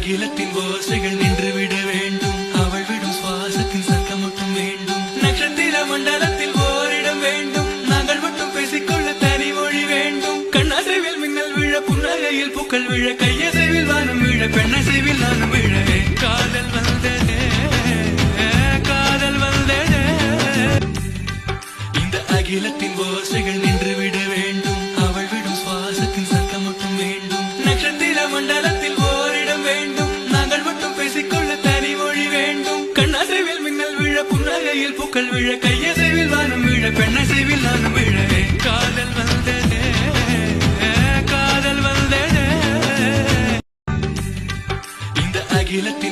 அகிலத்தின் ஓசைகள் நின்றுவிட வேண்டும். அவள் விடும் சுவாசத்தின் சத்தம் மட்டும் வேண்டும். நட்சத்திர மண்டலத்தில் ஓரிடம் வேண்டும். நாங்கள் மட்டும் பேசிக்கொள்ள தனி மொழி வேண்டும். கண்ணாசைவில் மின்னல் விழ, புன்னகையில் பூக்கள் விழ, கையசைவில் வானம் விழ, பெண்ணசைவில் நானும் விழ. காதல் வந்ததே, காதல் வந்ததே. இந்த அகிலத்தின் ஓசைகள் நின்றுவிட வேண்டும். அவள் விடும் சுவாசத்தின் சத்தம் மட்டும் வேண்டும். நட்சத்திர மண்டலத்தில் ஓரிடம் வேண்டும். நாங்கள் மட்டும் பேசிக்கொள்ள தனி மொழி வேண்டும். கண்ணாசைவில் மின்னல் விழ, புன்னகையில் பூக்கள் விழ, கையசைவில் வானம் விழ, பெண்ணசைவில் நானும் விழ. காதல் வந்ததே, காதல் வந்ததே. இந்த அகிலத்தின்